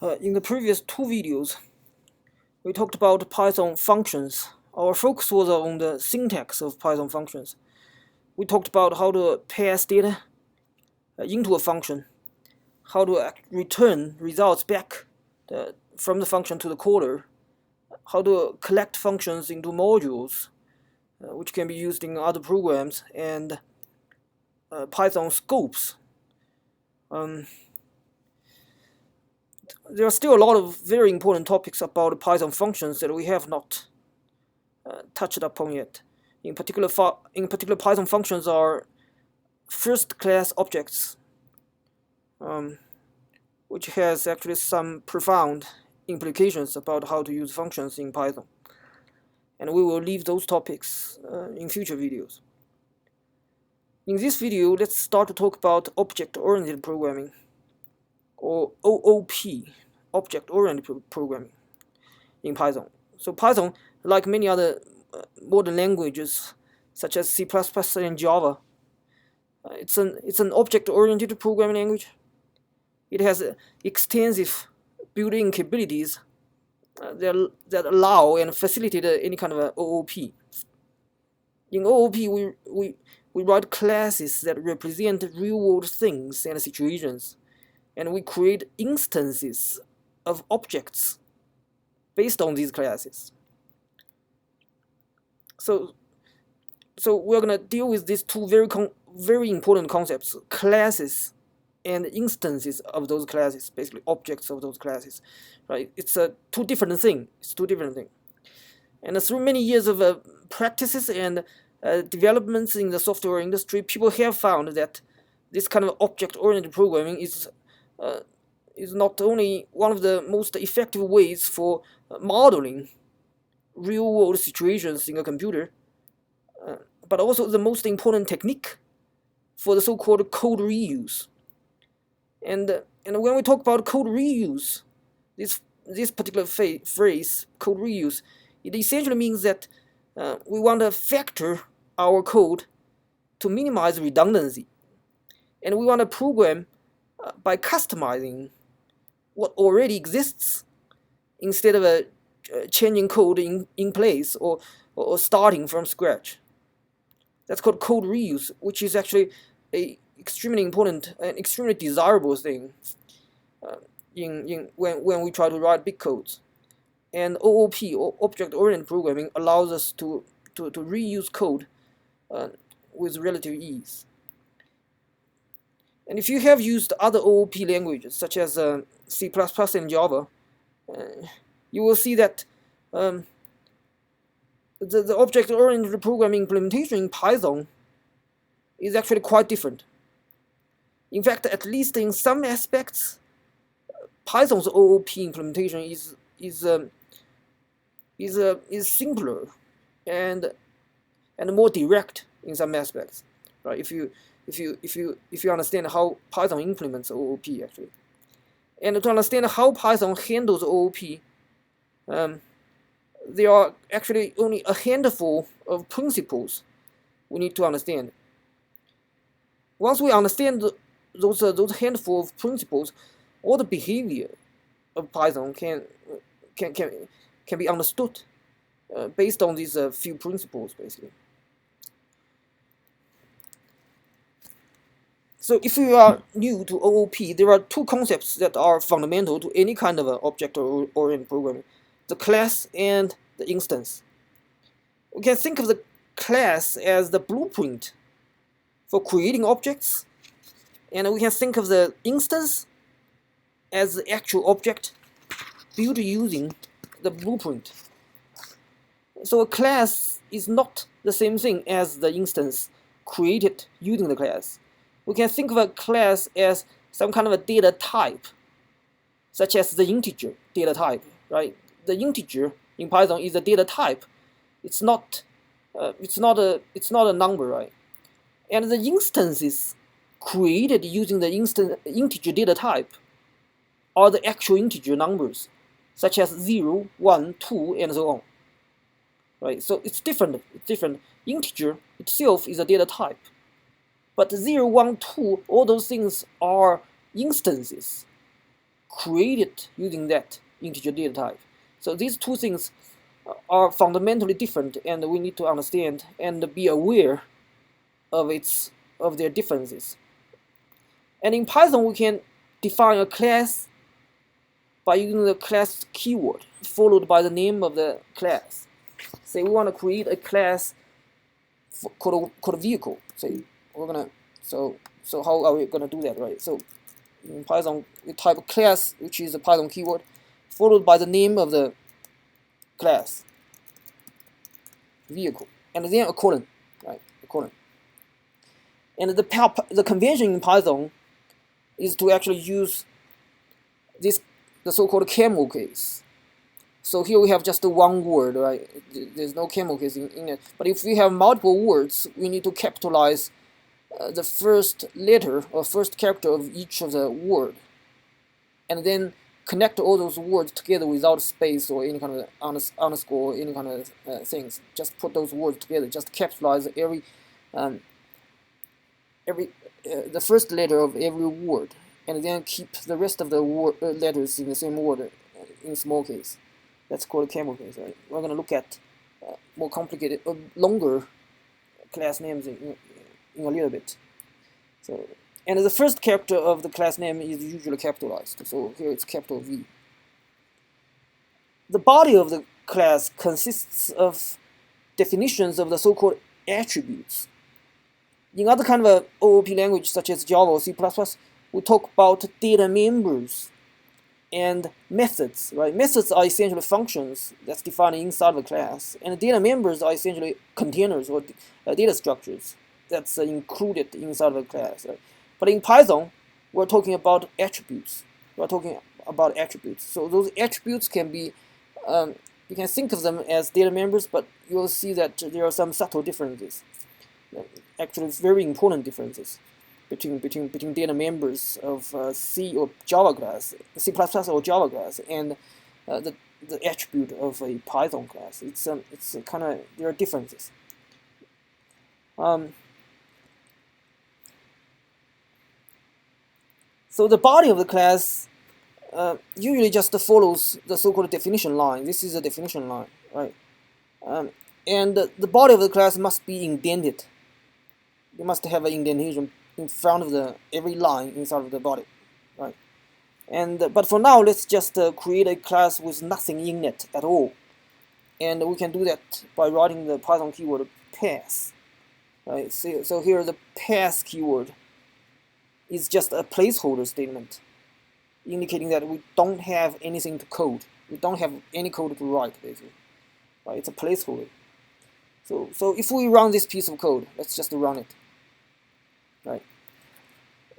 In the previous two videos, we talked about Python functions. Our focus was on the syntax of Python functions. We talked about how to pass data into a function, how to return results back from the function to the caller, how to collect functions into modules, which can be used in other programs, and Python scopes. There are still a lot of very important topics about Python functions that we have not touched upon yet. In particular, Python functions are first-class objects, which has actually some profound implications about how to use functions in Python. And we will leave those topics in future videos. In this video, let's start to talk about object-oriented programming, or OOP, object-oriented programming in Python. So Python, like many other modern languages, such as C++ and Java, it's an object-oriented programming language. It has extensive built-in capabilities that allow and facilitate any kind of OOP. In OOP, we write classes that represent real-world things and situations, and we create instances of objects based on these classes. So we're gonna deal with these two very important concepts: classes and instances of those classes, basically objects of those classes, right? It's two different things. It's two different things. And through many years of practices and developments in the software industry, people have found that this kind of object-oriented programming is not only one of the most effective ways for modeling real-world situations in a computer, but also the most important technique for the so-called code reuse. And when we talk about code reuse, this particular phrase, code reuse, it essentially means that we want to factor our code to minimize redundancy, and we want to program by customizing what already exists instead of changing code in place or starting from scratch. That's called code reuse, which is actually a extremely important and extremely desirable thing when we try to write big codes. And OOP, or object-oriented programming, allows us to reuse code with relative ease. And if you have used other OOP languages, such as C++ and Java, you will see that the object-oriented programming implementation in Python is actually quite different. In fact, at least in some aspects, Python's OOP implementation is simpler and more direct in some aspects, right? If you understand how Python implements OOP actually, and to understand how Python handles OOP, there are actually only a handful of principles we need to understand. Once we understand those handful of principles, all the behavior of Python can be understood based on these few principles, basically. So if you are new to OOP, there are two concepts that are fundamental to any kind of object-oriented programming: the class and the instance. We can think of the class as the blueprint for creating objects, and we can think of the instance as the actual object built using the blueprint. So a class is not the same thing as the instance created using the class. We can think of a class as some kind of a data type, such as the integer data type, right? The integer in Python is a data type. It's not a number, right? And the instances created using the integer data type are the actual integer numbers, such as 0, 1, 2, and so on. Right? So it's different. Integer itself is a data type. But 0, 1, 2, all those things are instances created using that integer data type. So these two things are fundamentally different, and we need to understand and be aware of their differences. And in Python, we can define a class by using the class keyword followed by the name of the class. Say we want to create a class called vehicle. Say we're gonna so how are we gonna do that, right? So in Python, we type class, which is a Python keyword, followed by the name of the class vehicle, and then a colon, right? A colon. And the convention in Python is to actually use the so-called camel case. So here we have just one word, right? There's no camel case in it. But if we have multiple words, we need to capitalize the first letter or first character of each of the word, and then connect all those words together without space or any kind of underscore or any kind of things. Just put those words together. Just capitalize the first letter of every word, and then keep the rest of the letters in the same order in small case. That's called camel case, right? We're going to look at more complicated, longer class names in a little bit. So, and the first character of the class name is usually capitalized. So here it's capital V. The body of the class consists of definitions of the so-called attributes. In other kind of OOP language such as Java or C++, we talk about data members and methods, right? Methods are essentially functions that's defined inside of a class, and data members are essentially containers or data structures that's included inside of a class, right? But in Python, we're talking about attributes. We're talking about attributes. So those attributes can be, you can think of them as data members, but you'll see that there are some subtle differences. Actually, very important differences between data members of C or Java class, C++ or Java class, and the attribute of a Python class. It's kind of, there are differences. So the body of the class usually just follows the so-called definition line. This is a definition line, right? And the body of the class must be indented. You must have an indentation in front of every line inside of the body, right? And but for now, let's just create a class with nothing in it at all, and we can do that by writing the Python keyword pass, right? So here the pass keyword is just a placeholder statement, indicating that we don't have anything to code. We don't have any code to write, basically, right? It's a placeholder. So if we run this piece of code, let's just run it. Right,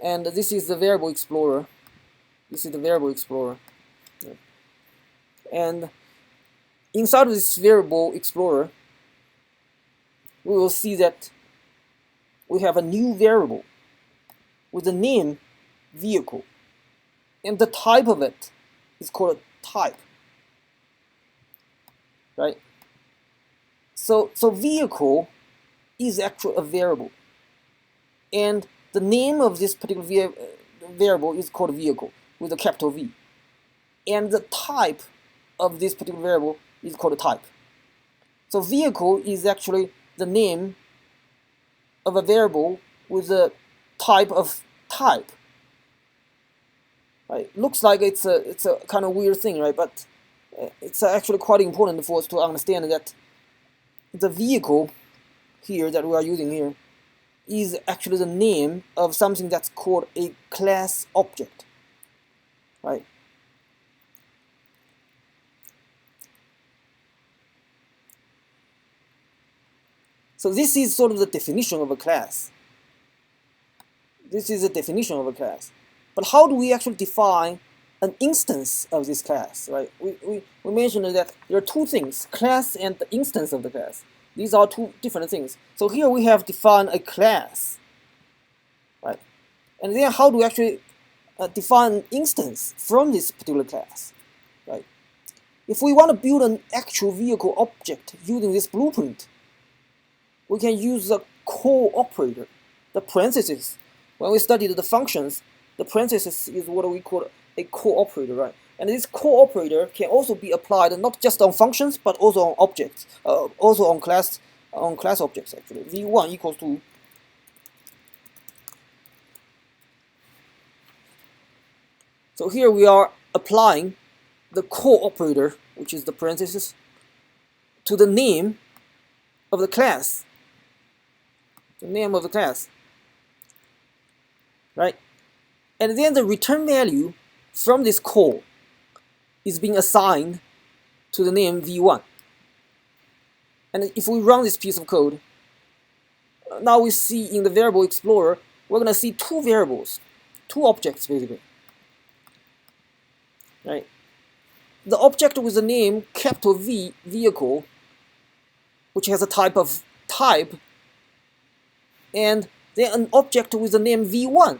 and this is the variable explorer. This is the variable explorer, yeah. And inside of this variable explorer, we will see that we have a new variable with the name vehicle, and the type of it is called type. Right. So vehicle is actually a variable. And the name of this particular variable is called vehicle with a capital V. And the type of this particular variable is called type. So vehicle is actually the name of a variable with a type of type. Right? Looks like it's a kind of weird thing, right? But it's actually quite important for us to understand that the vehicle here that we are using here is actually the name of something that's called a class object, right? So this is sort of the definition of a class. This is the definition of a class. But how do we actually define an instance of this class, right? We mentioned that there are two things, class and the instance of the class. These are two different things. So here we have defined a class, right? And then how do we actually define an instance from this particular class, right? If we want to build an actual vehicle object using this blueprint, we can use the call operator, the parentheses. When we studied the functions, the parentheses is what we call a cooperator, right? And this cooperator can also be applied not just on functions but also on objects, also on class objects actually. v1 equals to so here we are applying the cooperator, which is the parenthesis, to the name of the class. The name of the class, right? And then the return value from this call is being assigned to the name v1. And if we run this piece of code, now we see in the variable explorer, we're going to see two variables, two objects basically, right? The object with the name capital V, vehicle, which has a type of type, and then an object with the name v1,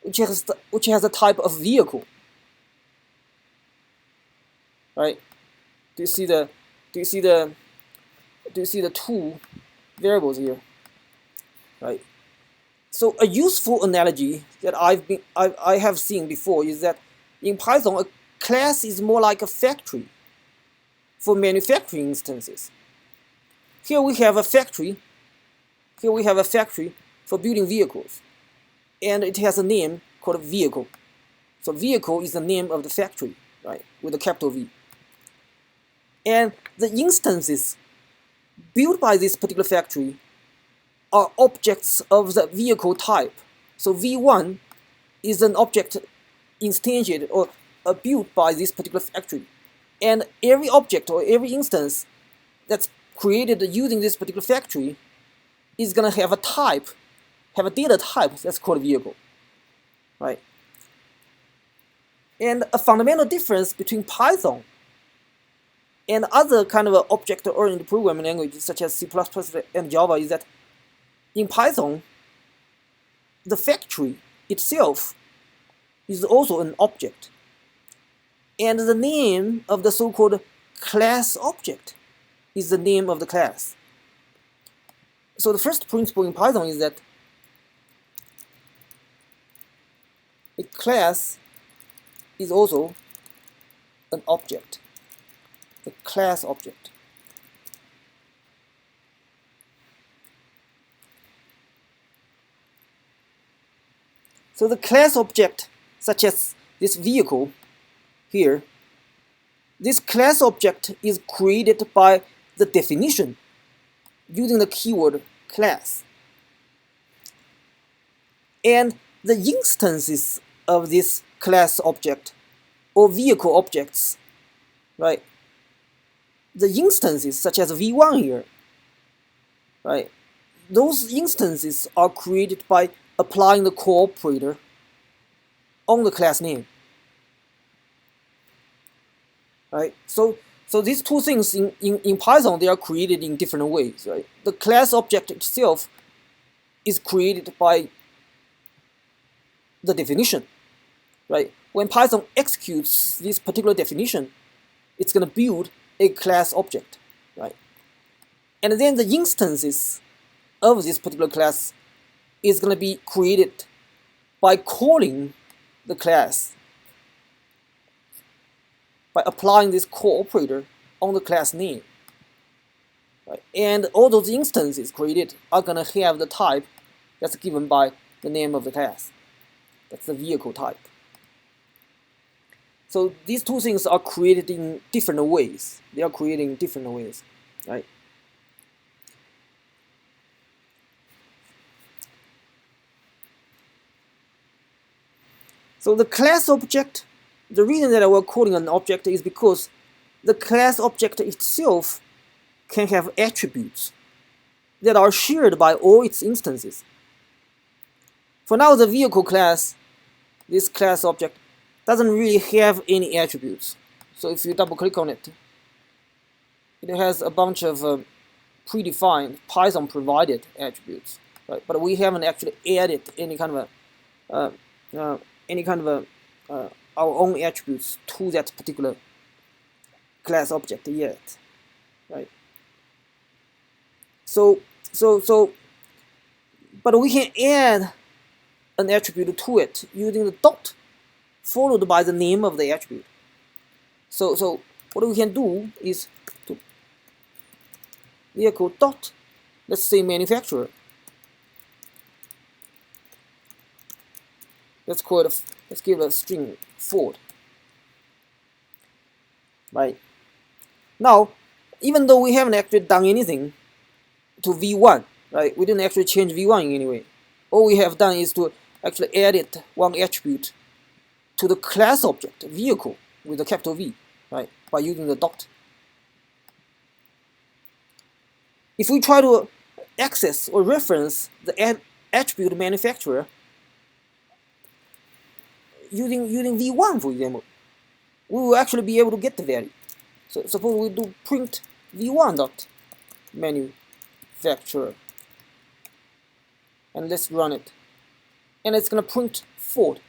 which has a type of vehicle, right? Do you see the two variables here, right? So a useful analogy that I have seen before is that in Python, a class is more like a factory for manufacturing instances. Here we have a factory. Here we have a factory for building vehicles, and it has a name called vehicle. So vehicle is the name of the factory, right, with a capital V. And the instances built by this particular factory are objects of the vehicle type. So v1 is an object instantiated or built by this particular factory. And every object or every instance that's created using this particular factory is going to have a type, have a data type that's called vehicle, right? And a fundamental difference between Python and other kind of object-oriented programming languages such as C++ and Java is that in Python, the factory itself is also an object. And the name of the so-called class object is the name of the class. So the first principle in Python is that a class is also an object, a class object. So the class object, such as this vehicle here, this class object is created by the definition using the keyword class. And the instances of this class object or vehicle objects, right? The instances such as v1 here, right? Those instances are created by applying the cooperator on the class name, right? So these two things in Python, they are created in different ways, right? The class object itself is created by the definition, right? When Python executes this particular definition, it's going to build a class object, right? And then the instances of this particular class is going to be created by calling the class, by applying this cooperator on the class name, right? And all those instances created are going to have the type that's given by the name of the class. That's the vehicle type. So these two things are created in different ways. They are created in different ways, right? So the class object, the reason that we're calling an object is because the class object itself can have attributes that are shared by all its instances. For now, the vehicle class, this class object, doesn't really have any attributes. So if you double click on it, it has a bunch of predefined Python provided attributes, right? But we haven't actually added any kind of our own attributes to that particular class object yet, right? But we can add an attribute to it using the dot followed by the name of the attribute. So what we can do is to vehicle dot, let's say manufacturer. Let's call it let's give it a string Ford. Right. Now, even though we haven't actually done anything to V1, right? We didn't actually change V1 in any way. All we have done is to actually edit one attribute to the class object vehicle with a capital V, right? By using the dot. If we try to access or reference the attribute manufacturer using V1, for example, we will actually be able to get the value. So suppose we do print V1 dot manufacturer, and let's run it, and it's gonna print Ford.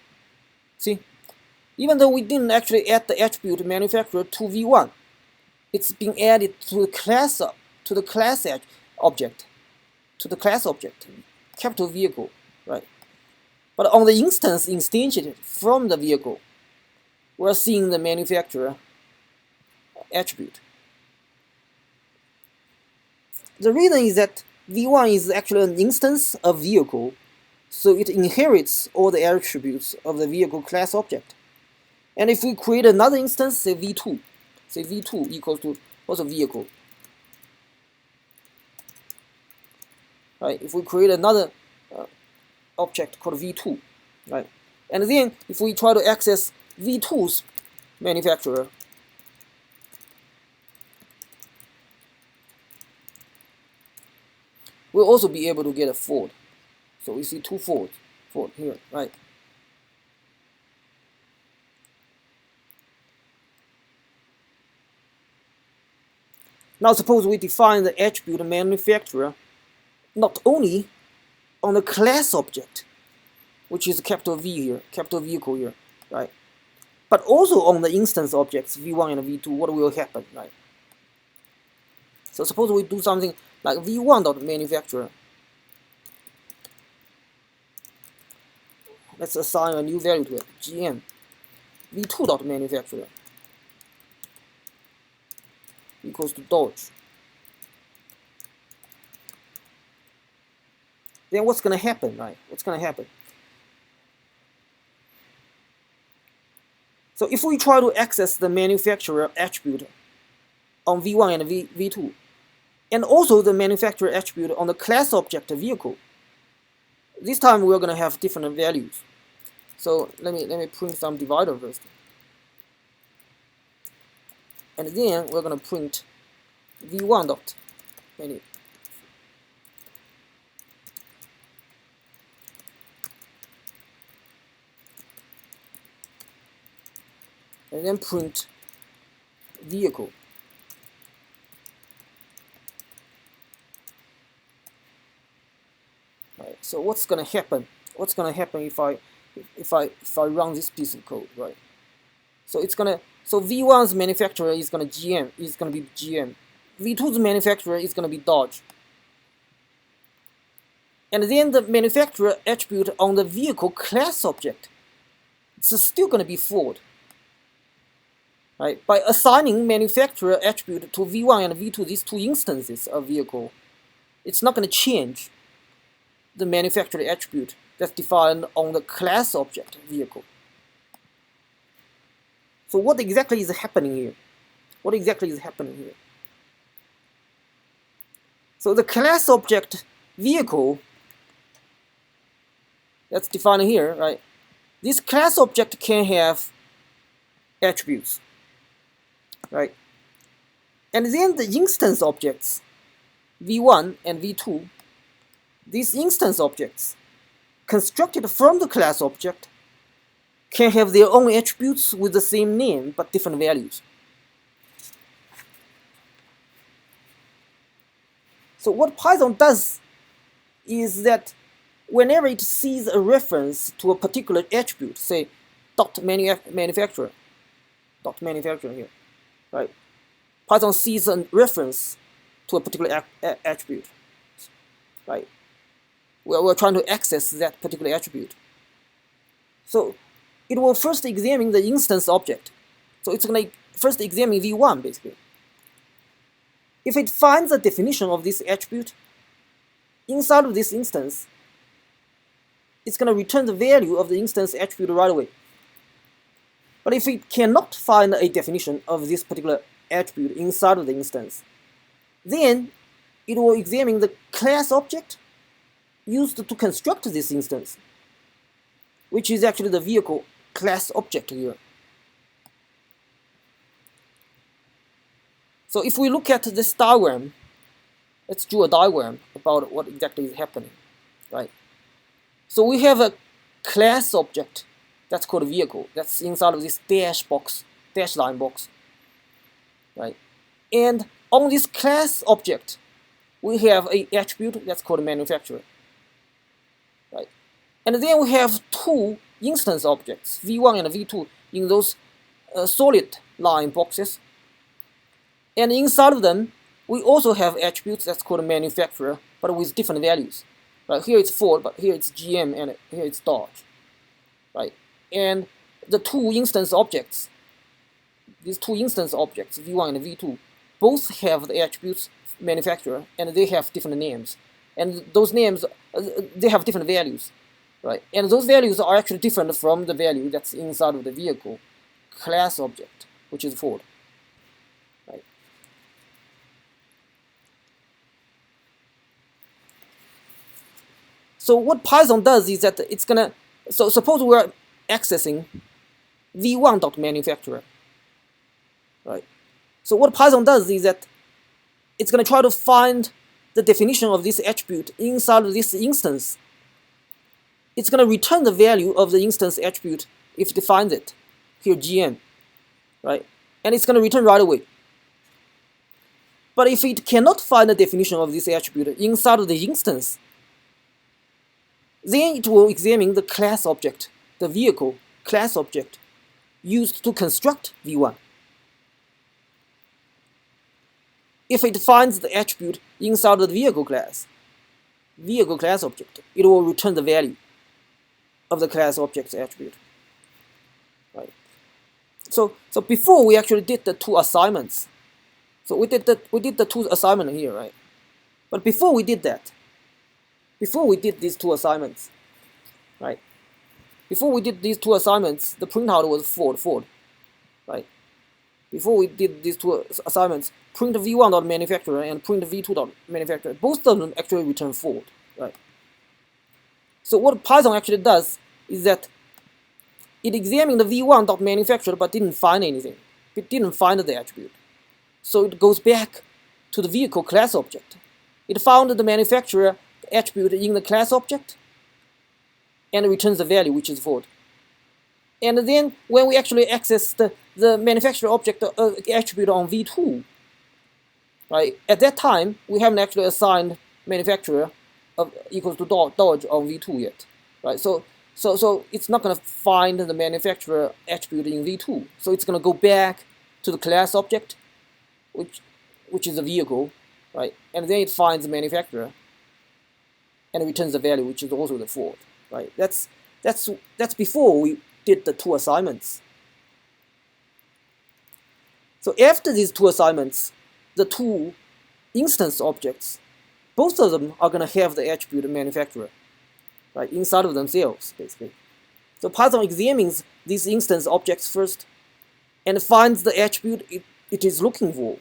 See, even though we didn't actually add the attribute manufacturer to V1, it's being added to the class object, capital vehicle, right? But on the instance instantiated from the vehicle, we're seeing the manufacturer attribute. The reason is that V1 is actually an instance of vehicle, so it inherits all the attributes of the vehicle class object. And if we create another instance, say V2 equals to also vehicle. Right? If we create another object called V2, right? And then if we try to access V2's manufacturer, we'll also be able to get a Ford. So we see two Ford here, right? Now suppose we define the attribute manufacturer not only on the class object, which is capital V here, capital vehicle here, right? But also on the instance objects V1 and V2, what will happen, right? So suppose we do something like V1.manufacturer. Let's assign a new value to it, GM. V2.manufacturer equals to Dodge. Then what's going to happen, right? What's going to happen? So if we try to access the manufacturer attribute on V1 and V2, and also the manufacturer attribute on the class object vehicle, this time we're going to have different values. So let me print some divider first. And then we're going to print V1 dot menu. And then print vehicle. Right. So what's gonna happen? What's gonna happen if I run this piece of code, right? So V1's manufacturer is gonna be GM. V2's manufacturer is gonna be Dodge. And then the manufacturer attribute on the vehicle class object, it's still gonna be Ford. Right? By assigning manufacturer attribute to V1 and V2, these two instances of vehicle, it's not going to change the manufacturer attribute that's defined on the class object vehicle. So what exactly is happening here? What exactly is happening here? So the class object vehicle that's defined here, right? This class object can have attributes. Right? And then the instance objects, V1 and V2, these instance objects, constructed from the class object, can have their own attributes with the same name but different values. So what Python does is that whenever it sees a reference to a particular attribute, say manufacturer here, right? Python sees a reference to a particular attribute, right? We're trying to access that particular attribute. So it will first examine the instance object. So it's going to first examine v1 basically. If it finds the definition of this attribute inside of this instance, it's going to return the value of the instance attribute right away. But if it cannot find a definition of this particular attribute inside of the instance, then it will examine the class object used to construct this instance, which is actually the vehicle class object here. So if we look at this diagram, let's draw a diagram about what exactly is happening, right? So we have a class object that's called a vehicle, that's inside of this dash line box, right? And on this class object, we have an attribute that's called manufacturer, right? And then we have two instance objects, v1 and v2, in those solid line boxes. And inside of them, we also have attributes that's called manufacturer, but with different values. Right? Here it's Ford, but here it's GM, and here it's Dodge. Right? And the two instance objects, these two instance objects, v1 and v2, both have the attributes manufacturer, and they have different names. And those names, they have different values. Right? And those values are actually different from the value that's inside of the vehicle class object, which is Ford. Right? So what Python does is that it's gonna, so suppose we're accessing v1.manufacturer, right? So what Python does is that it's gonna try to find the definition of this attribute inside of this instance. It's gonna return the value of the instance attribute if it defines it, here GM, right? And it's gonna return right away. But if it cannot find the definition of this attribute inside of the instance, then it will examine the class object, the vehicle class object, used to construct v1. If it finds the attribute inside of the vehicle class object, it will return the value of the class object's attribute. Right. So before we actually did the two assignments. So we did the two assignment here, right? But before we did that, before we did these two assignments, right? Before we did these two assignments, the printout was Ford, right? Before we did these two assignments, print v1.manufacturer and print v2.manufacturer, both of them actually return Ford, right? So what Python actually does is that it examined the v1.manufacturer but didn't find anything. It didn't find the attribute. So it goes back to the vehicle class object. It found the manufacturer attribute in the class object and returns the value, which is Ford. And then when we actually access the manufacturer object attribute on v2, right, at that time we haven't actually assigned manufacturer equals to Dodge on v2 yet, right? So it's not going to find the manufacturer attribute in v2. So it's going to go back to the class object, which is a vehicle, right? And then it finds the manufacturer and returns the value, which is also the Ford, right? That's before we did the two assignments. So after these two assignments, the two instance objects, both of them are going to have the attribute manufacturer, right, inside of themselves, basically. So Python examines these instance objects first and finds the attribute it is looking for,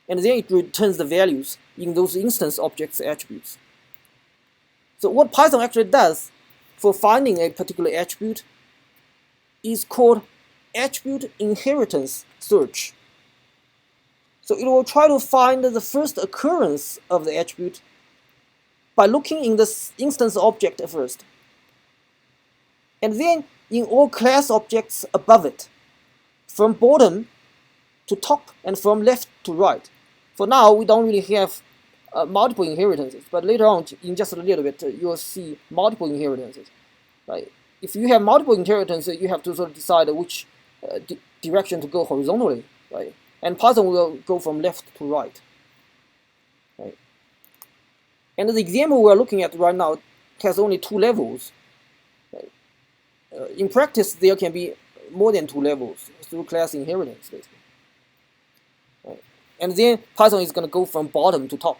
and then it returns the values in those instance objects attributes. So what Python actually does for finding a particular attribute is called attribute inheritance search. So it will try to find the first occurrence of the attribute by looking in the instance object first, and then in all class objects above it, from bottom to top and from left to right. For now, we don't really have multiple inheritances, but later on, in just a little bit, you'll see multiple inheritances. Right? If you have multiple inheritances, you have to sort of decide which direction to go horizontally, right? And Python will go from left to right. Right? And the example we're looking at right now has only two levels. Right? in practice, there can be more than 2 levels through class inheritance, basically. Right? And then Python is going to go from bottom to top.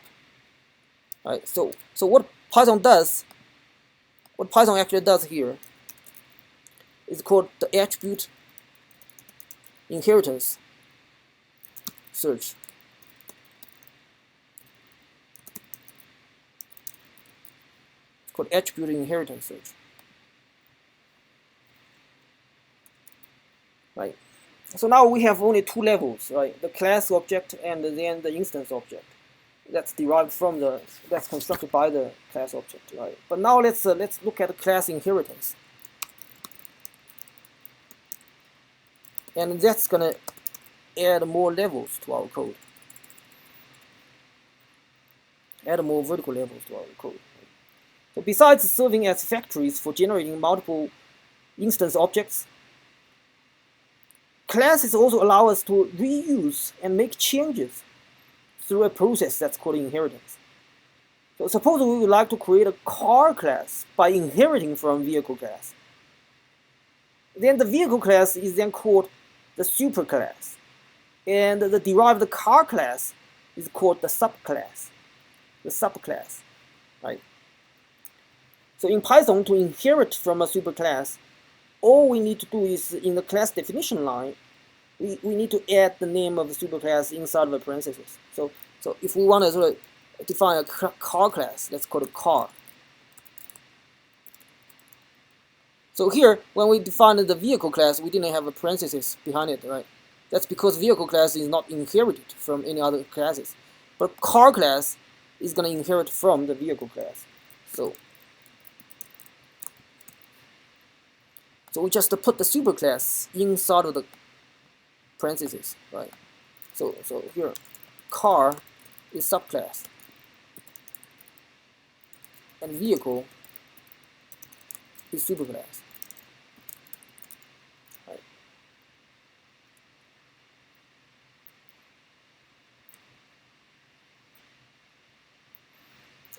Right? So what Python actually does here is called the attribute inheritance search. It's called attribute inheritance search. Right. So now we have only 2 levels, right? The class object and then the instance object. That's derived from that's constructed by the class object, right? But now let's look at the class inheritance, and that's gonna add more levels to our code, add more vertical levels to our code. So besides serving as factories for generating multiple instance objects, classes also allow us to reuse and make changes through a process that's called inheritance. So suppose we would like to create a car class by inheriting from vehicle class. Then the vehicle class is then called the superclass, and the derived car class is called the subclass, right? So in Python, to inherit from a superclass, all we need to do is in the class definition line, we need to add the name of the superclass inside of a parenthesis. So if we want to sort of define a car class, let's call it car. So here, when we defined the vehicle class, we didn't have a parenthesis behind it, right? That's because vehicle class is not inherited from any other classes. But car class is going to inherit from the vehicle class. So we just put the superclass inside of the parentheses, right? So here, car is subclass, and vehicle is superclass. Right.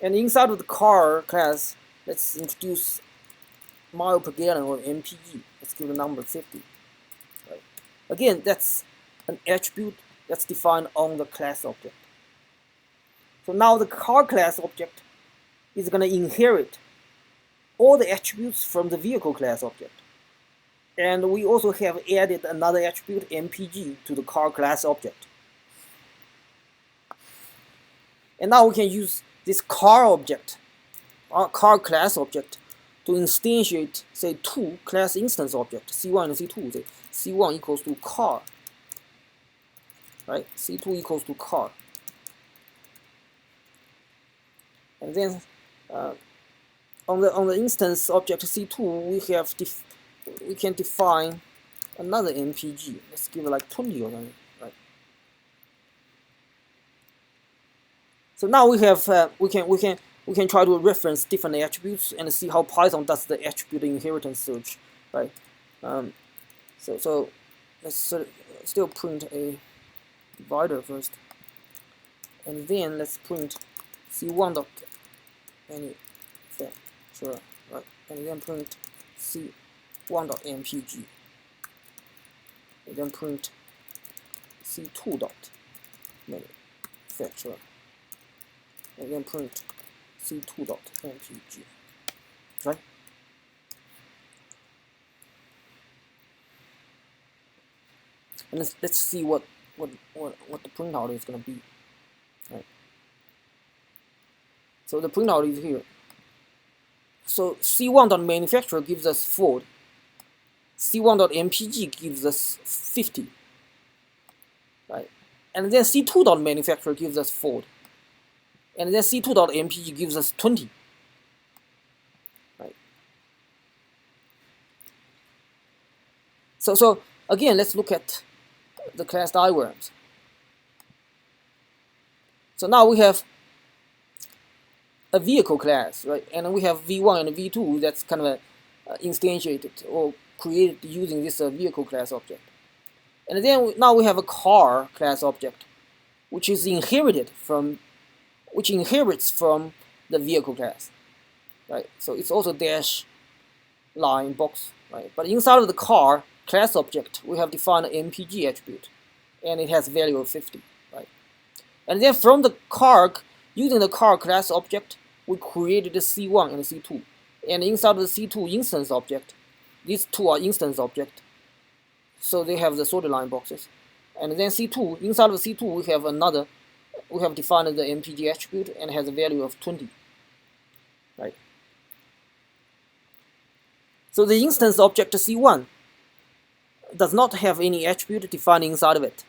And inside of the car class, let's introduce mile per gallon, or MPG. Let's give the number 50. Right. Again, that's an attribute that's defined on the class object. So now the car class object is going to inherit all the attributes from the vehicle class object. And we also have added another attribute, MPG, to the car class object. And now we can use this car object, our car class object, to instantiate, say, 2 class instance objects, C1 and C2. Say C1 equals to car, right? C2 equals to car. And then on the instance object C2, we can define another MPG. Let's give it like 20 or something, right? So now we have we can try to reference different attributes and see how Python does the attribute inheritance search, right? So let's still print a divider first, and then let's print C1 dot any sure, right? And then print C1 dot MPG, and then print C2 dot manufacturer, and then print C2 dot MPG, right? And let's see what the printout is gonna be, right? So the printout is here. So C1 dot manufacturer gives us Ford. C1 dot MPG gives us 50, right? And then C2 dot manufacturer gives us Ford. And then C2 dot MPG gives us 20, right? So again, let's look at the class diagrams. So now we have a vehicle class, right? And we have V1 and V2 that's kind of instantiated or created using this vehicle class object. And then now we have a car class object, which inherits from the vehicle class, right? So it's also dash line box right? But inside of the car class object, we have defined an MPG attribute, and it has value of 50, right? And then from the car, using the car class object, we created the C1 and the C2. And inside of the C2 instance object, these two are instance object, so they have the sorted line boxes. And then C2, inside of C2, we have defined the MPG attribute and has a value of 20, right? So the instance object C1 does not have any attribute defined inside of it.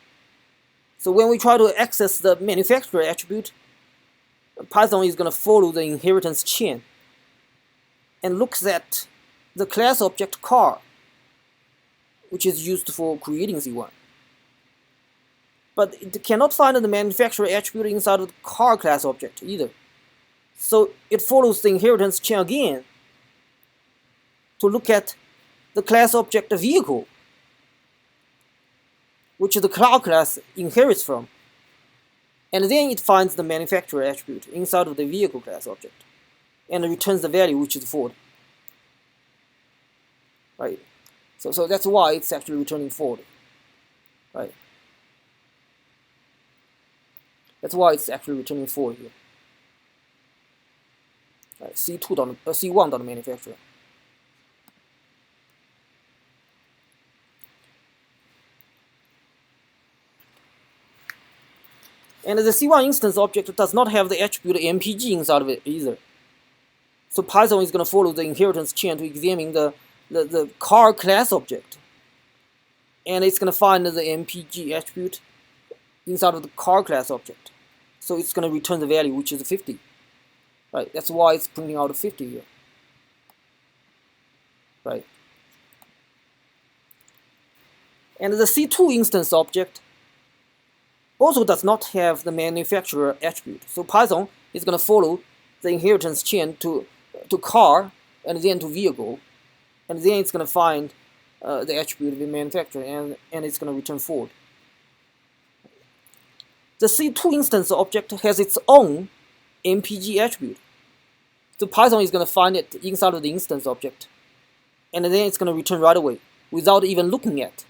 So when we try to access the manufacturer attribute, Python is going to follow the inheritance chain and looks at the class object car, which is used for creating C1. But it cannot find the manufacturer attribute inside of the car class object either. So it follows the inheritance chain again to look at the class object vehicle, which the car class inherits from. And then it finds the manufacturer attribute inside of the vehicle class object and returns the value, which is Ford. Right? So that's why it's actually returning Ford. Right? That's why it's actually returning Ford here. Right? C1 dot manufacturer. And the C1 instance object does not have the attribute MPG inside of it either. So Python is going to follow the inheritance chain to examine the car class object. And it's going to find the MPG attribute inside of the car class object. So it's going to return the value, which is 50. Right? That's why it's printing out 50 here. Right? And the C2 instance object also does not have the manufacturer attribute. So Python is going to follow the inheritance chain to car and then to vehicle, and then it's going to find the attribute of the manufacturer, and it's going to return Ford. The C2 instance object has its own MPG attribute. So Python is going to find it inside of the instance object, and then it's going to return right away without even looking at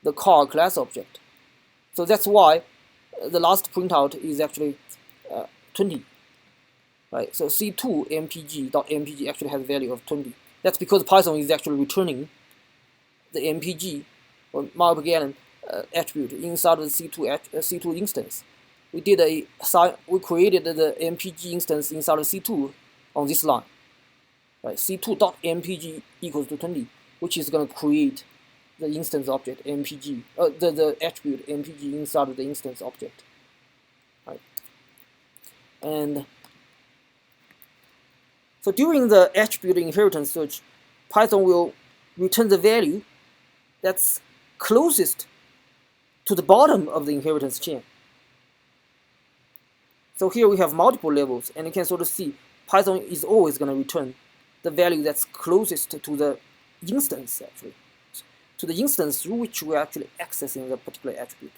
the car class object. So that's why the last printout is actually 20. Right? So C2 MPG.MPG actually has a value of 20. That's because Python is actually returning the MPG or multiple-gallon attribute inside of the C2 instance. We created the MPG instance inside of C2 on this line. Right? C2.MPG equals to 20, which is going to create the instance object MPG, the attribute MPG inside of the instance object. Right? And so during the attribute inheritance search, Python will return the value that's closest to the bottom of the inheritance chain. So here we have multiple levels, and you can sort of see Python is always going to return the value that's closest to the instance, actually, to the instance through which we're actually accessing the particular attribute.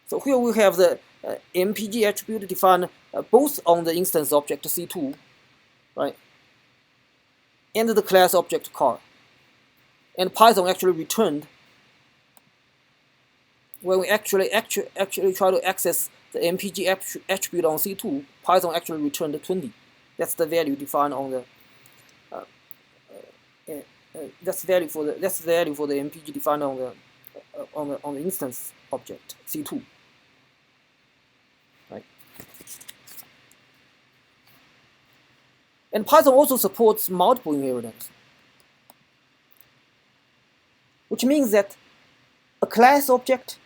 So here we have the MPG attribute defined both on the instance object C2, right, and the class object car. And Python actually returned, when we actually try to access the MPG attribute on C2, Python actually returned 20. That's the value defined on the that's the value for the MPG defined on the instance object C2. Right. And Python also supports multiple inheritance, which means that a class object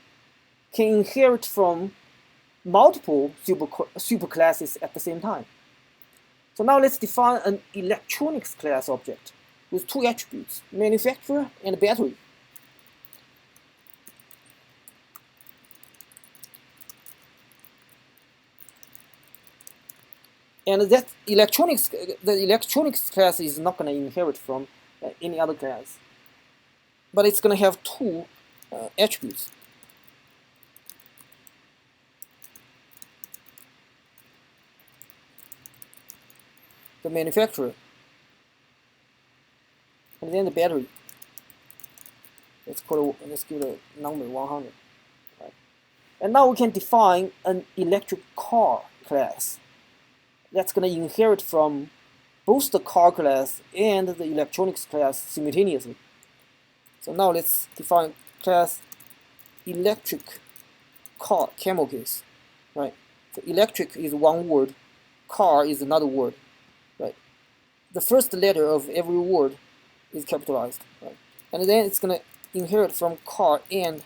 can inherit from multiple superclasses at the same time. So now let's define an electronics class object with two attributes, manufacturer and battery. And the electronics class is not going to inherit from any other class, but it's going to have two attributes. The manufacturer and then the battery. Let's give it a number 100. Right? And now we can define an electric car class that's going to inherit from both the car class and the electronics class simultaneously. So now let's define class electric car Camel Case. Right? So electric is one word, car is another word. Right? The first letter of every word is capitalized. Right? And then it's going to inherit from car and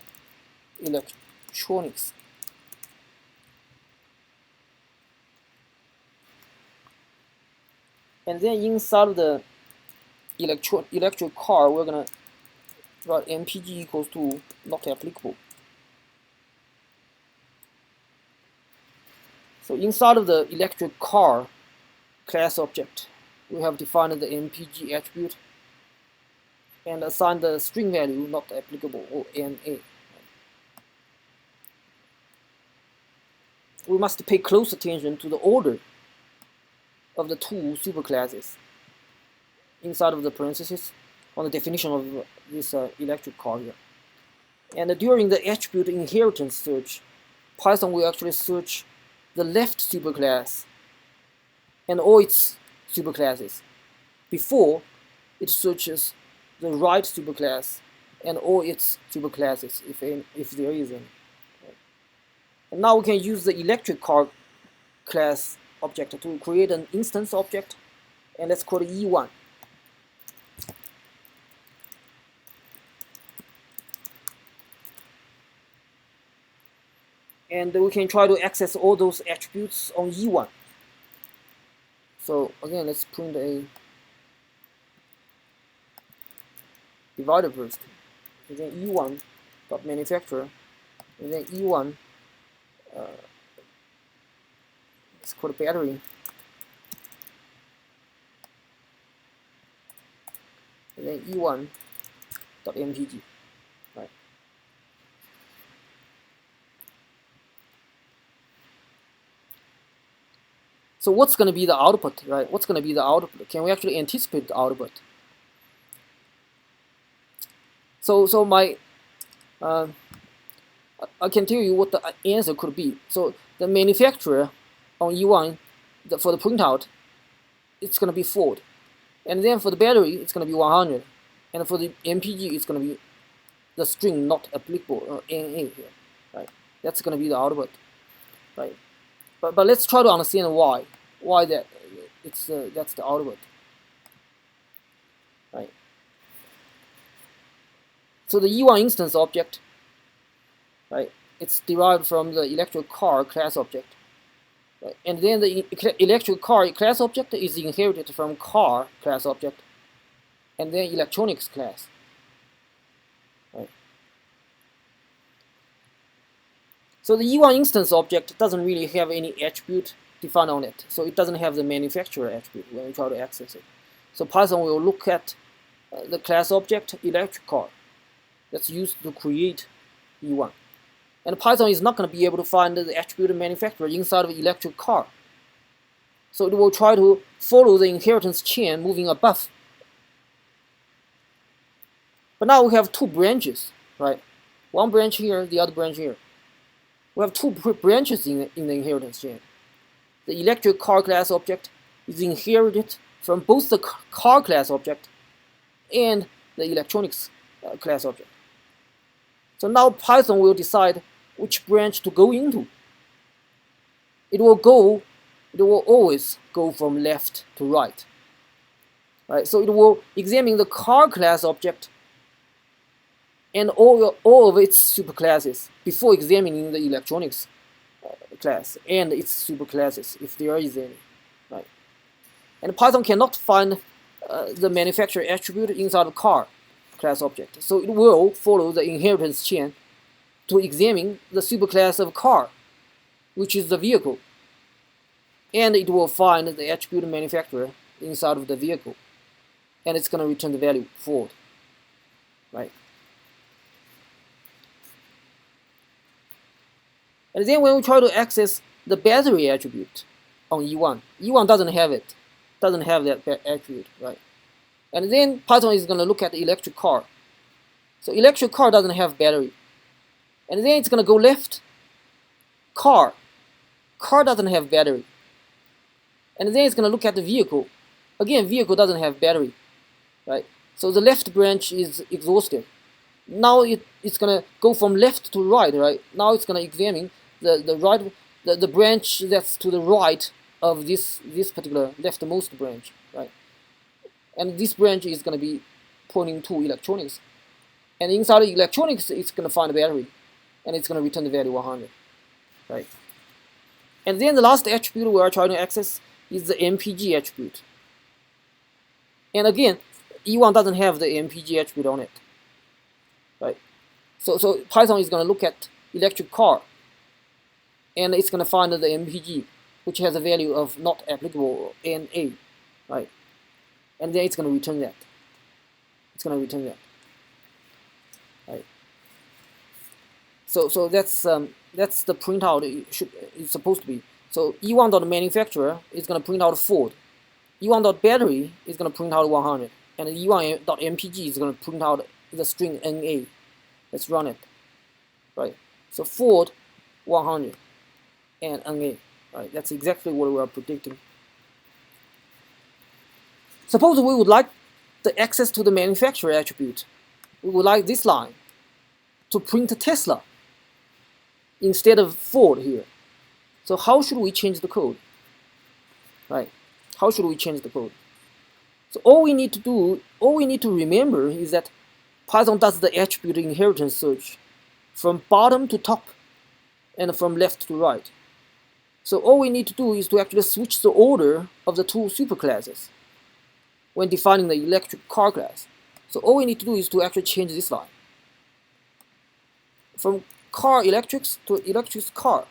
electronics. And then inside of the electric car, we're going to write MPG equals to not applicable. So inside of the electric car class object, we have defined the MPG attribute and assigned the string value not applicable, or NA. We must pay close attention to the order of the two superclasses inside of the parentheses on the definition of this electric car here. And during the attribute inheritance search, Python will actually search the left superclass and all its superclasses before it searches the right superclass and all its superclasses, if there is any. And now we can use the electric car class object to create an instance object, and let's call it E1. And we can try to access all those attributes on E1. So again, let's print a divider first, and then E1 dot manufacturer, and then E1. Let's call it battery, and then E1 dot MPG. Right. So what's going to be the output, right? What's going to be the output? Can we actually anticipate the output? So my I can tell you what the answer could be. So the manufacturer on E1 for the printout, it's going to be Ford, and then for the battery, it's going to be 100, and for the MPG, it's going to be the string not applicable, NA here, right? That's going to be the output, right? But let's try to understand why that that's the output, right? So the E1 instance object, right? It's derived from the electric car class object, right? And then the electric car class object is inherited from car class object, and then electronics class, right? So the E1 instance object doesn't really have any attribute defined on it, so it doesn't have the manufacturer attribute when we try to access it. So Python will look at the class object electric car that's used to create E1. And Python is not going to be able to find the attribute manufacturer inside of electric car. So it will try to follow the inheritance chain moving above. But now we have two branches, right? One branch here, the other branch here. We have two branches in the inheritance chain. The electric car class object is inherited from both the car class object and the electronics class object. So now Python will decide which branch to go into. It will always go from left to right. Right? So it will examine the car class object and all of its superclasses before examining the electronics class and its superclasses, if there is any. Right? And Python cannot find the manufacturer attribute inside the car class object, so it will follow the inheritance chain to examine the superclass of car, which is the vehicle, and it will find the attribute manufacturer inside of the vehicle, and it's going to return the value Ford. Right? And then when we try to access the battery attribute on E1, E1 doesn't have it, doesn't have that attribute, right? And then Python is going to look at the electric car. So electric car doesn't have battery. And then it's going to go left. Car doesn't have battery. And then it's going to look at the vehicle. Again, vehicle doesn't have battery, right? So the left branch is exhausted. Now it's going to go from left to right, right? Now it's going to examine the branch that's to the right of this particular leftmost branch, right? And this branch is going to be pointing to electronics. And inside of electronics, it's going to find a battery, and it's going to return the value 100, right? And then the last attribute we are trying to access is the MPG attribute. And again, E1 doesn't have the MPG attribute on it, right? So Python is going to look at electric car, and it's going to find the MPG, which has a value of not applicable NA, right? And then it's going to return that. It's going to return that, right? So that's the printout it's supposed to be. So E1.manufacturer is going to print out Ford. E1.battery is going to print out 100, and E1.mpg is going to print out the string NA. Let's run it, right? So Ford 100 and NA, right? That's exactly what we are predicting. Suppose we would like the access to the manufacturer attribute. We would like this line to print Tesla instead of Ford here. So how should we change the code, right? How should we change the code? So all we need to remember is that Python does the attribute inheritance search from bottom to top and from left to right. So all we need to do is to actually switch the order of the two superclasses when defining the electric car class. So all we need to do is to actually change this line from car electrics to electrics car,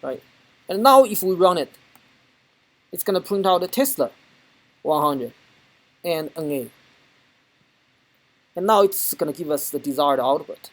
right? And now if we run it, it's going to print out a Tesla 100 and NA. And now it's going to give us the desired output.